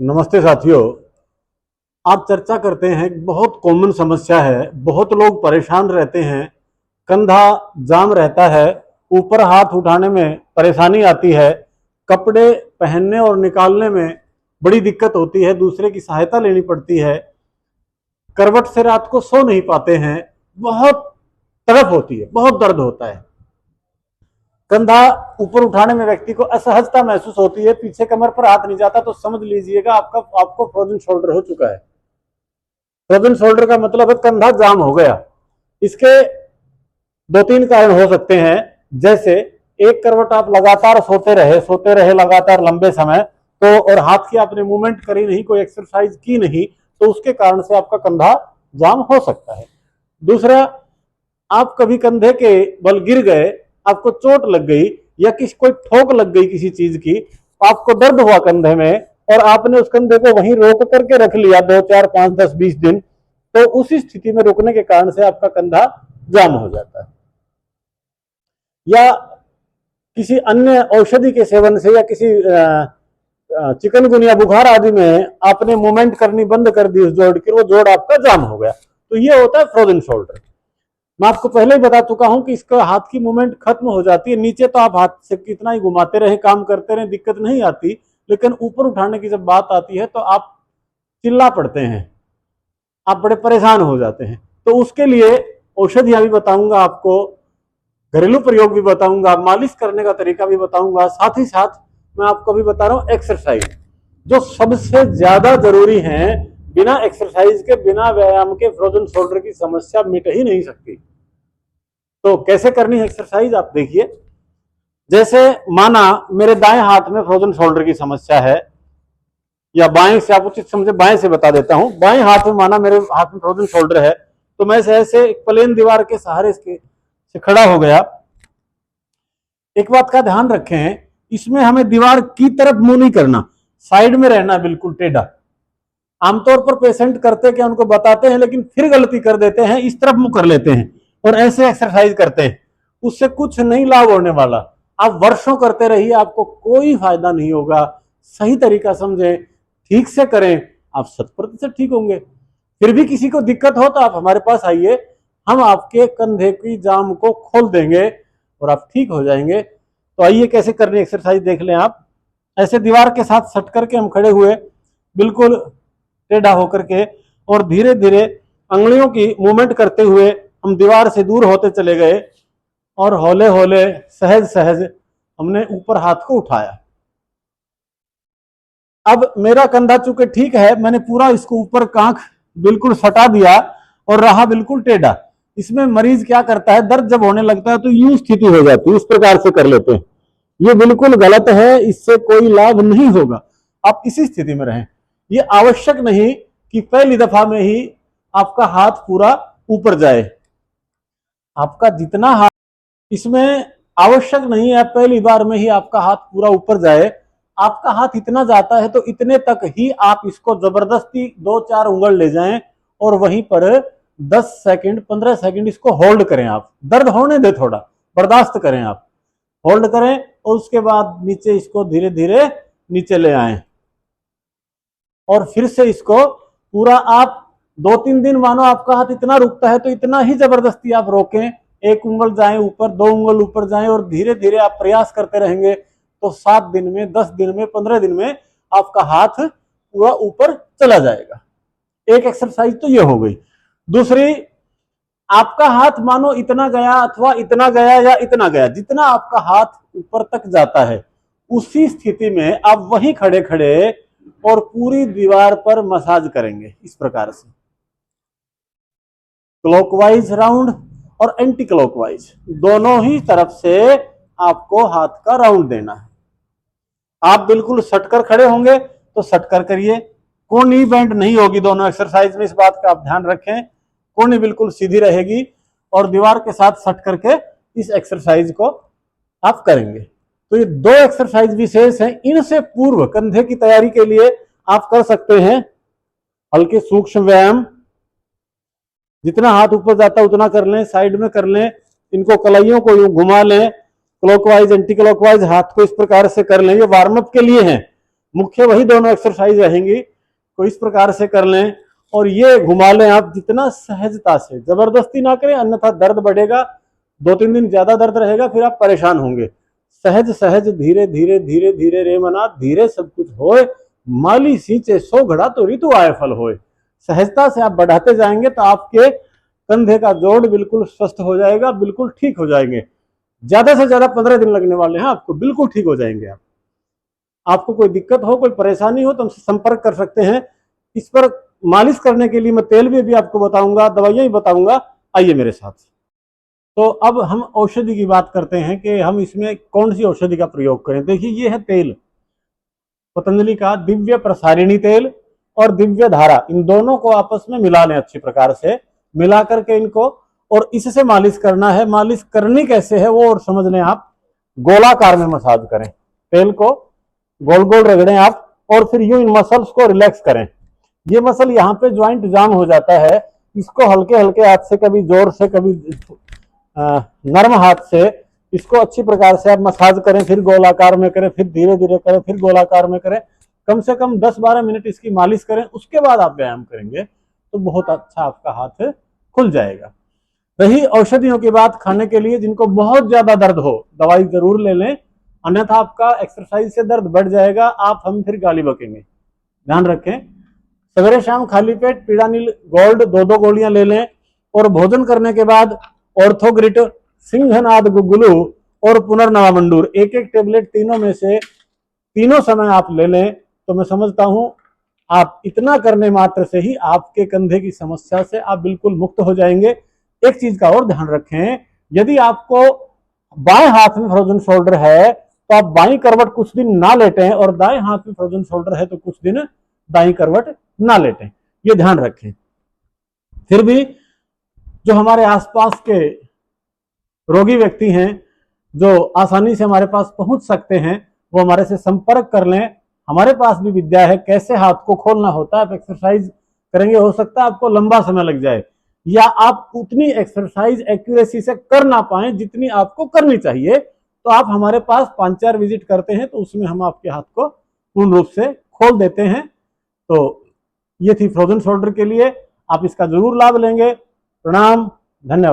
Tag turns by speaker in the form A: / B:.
A: नमस्ते साथियों। आप चर्चा करते हैं, बहुत कॉमन समस्या है, बहुत लोग परेशान रहते हैं, कंधा जाम रहता है, ऊपर हाथ उठाने में परेशानी आती है, कपड़े पहनने और निकालने में बड़ी दिक्कत होती है, दूसरे की सहायता लेनी पड़ती है, करवट से रात को सो नहीं पाते हैं, बहुत तड़प होती है, बहुत दर्द होता है। कंधा ऊपर उठाने में व्यक्ति को असहजता महसूस होती है, पीछे कमर पर हाथ नहीं जाता, तो समझ लीजिएगा आपको फ्रोजन शोल्डर हो चुका है। फ्रोजन शोल्डर का मतलब है कंधा जाम हो गया। इसके दो तीन कारण हो सकते हैं, जैसे एक करवट आप लगातार सोते रहे लगातार लंबे समय, तो और हाथ की आपने मूवमेंट करी नहीं, कोई एक्सरसाइज की नहीं, तो उसके कारण से आपका कंधा जाम हो सकता है। दूसरा, आप कभी कंधे के बल गिर गए, आपको चोट लग गई या कोई ठोक लग गई किसी चीज की, आपको दर्द हुआ कंधे में और आपने उस कंधे को वहीं रोक करके रख लिया 2 4 5 10 20 दिन, तो उसी स्थिति में रुकने के कारण से आपका कंधा जाम हो जाता है। या किसी अन्य औषधि के सेवन से या किसी चिकनगुनिया बुखार आदि में आपने मूवमेंट करनी बंद कर दी उस जोड़ की, वो जोड़ आपका जाम हो गया, तो ये होता है फ्रोजन शोल्डर। मैं आपको पहले ही बता चुका हूं कि इसका हाथ की मूवमेंट खत्म हो जाती है। नीचे तो आप हाथ से कितना ही घुमाते रहे, काम करते रहे, दिक्कत नहीं आती, लेकिन ऊपर उठाने की जब बात आती है तो आप चिल्ला पड़ते हैं, आप बड़े परेशान हो जाते हैं। तो उसके लिए औषधियां भी बताऊंगा आपको, घरेलू प्रयोग भी बताऊंगा, मालिश करने का तरीका भी बताऊंगा, साथ ही साथ मैं आपको भी बता रहा हूं एक्सरसाइज, जो सबसे ज्यादा जरूरी है। बिना एक्सरसाइज के, बिना व्यायाम के फ्रोजन शोल्डर की समस्या मिट ही नहीं सकती। तो कैसे करनी है एक्सरसाइज, आप देखिए। जैसे माना मेरे दाएं हाथ में फ्रोजन शोल्डर की समस्या है, या बाएं से, आप उचित समझे बाएं से बता देता हूं। बाएं हाथ में माना मेरे हाथ में फ्रोजन शोल्डर है, तो मैं ऐसे एक प्लेन दीवार के सहारे से खड़ा हो गया। एक बात का ध्यान रखें, इसमें हमें दीवार की तरफ मुंह नहीं करना, साइड में रहना, बिल्कुल टेढ़ा। आमतौर पर पेशेंट करते क्या, उनको बताते हैं लेकिन फिर गलती कर देते हैं, इस तरफ मुंह कर लेते हैं और ऐसे एक्सरसाइज करते हैं। उससे कुछ नहीं लाभ होने वाला। आप वर्षों करते रहिए, आपको कोई फायदा नहीं होगा। सही तरीका समझें, ठीक से करें, आप 100% ठीक होंगे। फिर भी किसी को दिक्कत हो तो आप हमारे पास आइए, हम आपके कंधे की जाम को खोल देंगे और आप ठीक हो जाएंगे। तो आइए कैसे करनी एक्सरसाइज देख लें आप। ऐसे दीवार के साथ सट करके हम खड़े हुए, बिल्कुल टेढ़ा होकर के, और धीरे धीरे अंगुलियों की मूवमेंट करते हुए हम दीवार से दूर होते चले गए और हौले हौले सहज सहज हमने ऊपर हाथ को उठाया। अब मेरा कंधा चूंकि ठीक है, मैंने पूरा इसको ऊपर कांख बिल्कुल सटा दिया और रहा बिल्कुल टेढ़ा। इसमें मरीज क्या करता है, दर्द जब होने लगता है तो यूं स्थिति हो जाती है, इस प्रकार से कर लेते हैं। ये बिल्कुल गलत है, इससे कोई लाभ नहीं होगा। आप इसी स्थिति में रहें। ये आवश्यक नहीं कि पहली दफा में ही आपका हाथ पूरा ऊपर जाए। आपका जितना हाथ, इसमें आवश्यक नहीं है पहली बार में ही आपका हाथ पूरा ऊपर जाए। आपका हाथ इतना जाता है तो इतने तक ही आप इसको जबरदस्ती 2 4 उंगल ले जाएं और वहीं पर 10 सेकंड 15 सेकंड इसको होल्ड करें। आप दर्द होने दे, थोड़ा बर्दाश्त करें, आप होल्ड करें और उसके बाद नीचे इसको धीरे धीरे नीचे ले आए और फिर से इसको पूरा आप 2 3 दिन, मानो आपका हाथ इतना रुकता है तो इतना ही जबरदस्ती आप रोकें। 1 उंगल जाए ऊपर, 2 उंगल ऊपर जाए और धीरे धीरे आप प्रयास करते रहेंगे तो 7 दिन में, 10 दिन में, 15 दिन में आपका हाथ पूरा ऊपर चला जाएगा। एक एक्सरसाइज तो ये हो गई। दूसरी, आपका हाथ मानो इतना गया अथवा इतना गया या इतना गया, जितना आपका हाथ ऊपर तक जाता है, उसी स्थिति में आप वहीं खड़े खड़े और पूरी दीवार पर मसाज करेंगे इस प्रकार से, क्लॉकवाइज राउंड और एंटी क्लॉकवाइज, दोनों ही तरफ से आपको हाथ का राउंड देना है। आप बिल्कुल सटकर खड़े होंगे तो सटकर करिए, कोनी बेंड नहीं होगी दोनों एक्सरसाइज में, इस बात का आप ध्यान रखें। कोनी बिल्कुल सीधी रहेगी और दीवार के साथ सट करके इस एक्सरसाइज को आप करेंगे। तो ये 2 एक्सरसाइज विशेष हैं। इनसे पूर्व कंधे की तैयारी के लिए आप कर सकते हैं हल्के सूक्ष्म व्यायाम, जितना हाथ ऊपर जाता है उतना कर लें, साइड में कर लें, इनको कलाइयों को यूं घुमा लें, क्लॉकवाइज एंटी क्लॉकवाइज हाथ को इस प्रकार से कर लें। ये वार्म अप के लिए हैं, मुख्य वही दोनों एक्सरसाइज रहेंगी, तो इस प्रकार से कर लें और ये घुमा लें आप जितना सहजता से, जबरदस्ती ना करें, अन्यथा दर्द बढ़ेगा, 2-3 दिन ज्यादा दर्द रहेगा, फिर आप परेशान होंगे। सहज सहज धीरे धीरे धीरे धीरे रे मना धीरे सब कुछ होए, माली सींचे 100 घड़ा तो ऋतु आए फल होए। सहजता से आप बढ़ाते जाएंगे तो आपके कंधे का जोड़ बिल्कुल स्वस्थ हो जाएगा, बिल्कुल ठीक हो जाएंगे। ज्यादा से ज्यादा 15 दिन लगने वाले हैं आपको, बिल्कुल ठीक हो जाएंगे आप। आपको कोई दिक्कत हो, कोई परेशानी हो तो हमसे संपर्क कर सकते हैं। इस पर मालिश करने के लिए मैं तेल भी अभी आपको बताऊंगा, दवाइयां भी बताऊंगा, आइए मेरे साथ। तो अब हम औषधि की बात करते हैं कि हम इसमें कौन सी औषधि का प्रयोग करें। देखिए ये है तेल, पतंजलि का दिव्य प्रसारिणी तेल और दिव्य धारा, इन दोनों को आपस में मिला लें अच्छी प्रकार से, मिला करके इनको, और इससे मालिश करना है। मालिश करनी कैसे है वो और समझ लें आप। गोलाकार में मसाज करें, तेल को गोल गोल रगड़ें आप, और फिर यूं इन मसल्स को रिलैक्स करें। ये मसल यहाँ पे ज्वाइंट जाम हो जाता है, इसको हल्के हल्के हाथ से, कभी जोर से, कभी नरम हाथ से इसको अच्छी प्रकार से आप मसाज करें, फिर गोलाकार में करें, फिर धीरे धीरे करें, फिर गोलाकार में करें। कम से कम 10-12 मिनट इसकी मालिश करें, उसके बाद आप व्यायाम करेंगे तो बहुत अच्छा आपका हाथ खुल जाएगा। रही औषधियों की बात, खाने के लिए जिनको बहुत ज्यादा दर्द हो दवाई जरूर ले लें, अन्यथा आपका एक्सरसाइज से दर्द बढ़ जाएगा, आप हम फिर गाली बकेंगे। ध्यान रखें, सवेरे शाम खाली पेट पीड़ानील गोल्ड 2-2 गोलियां ले लें, और भोजन करने के बाद ऑर्थोग्रिट, सिंहनाद गुगुलू और पुनर्नवा मंडूर, एक एक टेबलेट तीनों में से तीनों समय आप ले लें, तो मैं समझता हूं आप इतना करने मात्र से ही आपके कंधे की समस्या से आप बिल्कुल मुक्त हो जाएंगे। एक चीज का और ध्यान रखें, यदि आपको बाएं हाथ में फ्रोजन शोल्डर है तो आप बाईं करवट कुछ दिन ना लेटें, और दाएं हाथ में फ्रोजन शोल्डर है तो कुछ दिन दाईं करवट ना लेटें, ये ध्यान रखें। फिर भी जो हमारे आसपास के रोगी व्यक्ति हैं जो आसानी से हमारे पास पहुंच सकते हैं, वो हमारे से संपर्क कर लें। हमारे पास भी विद्या है, कैसे हाथ को खोलना होता है। आप एक्सरसाइज करेंगे, हो सकता है आपको लंबा समय लग जाए, या आप उतनी एक्सरसाइज एक्यूरेसी से कर ना पाए जितनी आपको करनी चाहिए, तो आप हमारे पास 5-4 विजिट करते हैं तो उसमें हम आपके हाथ को पूर्ण रूप से खोल देते हैं। तो ये थी फ्रोजन शोल्डर के लिए, आप इसका जरूर लाभ लेंगे। प्रणाम, धन्यवाद।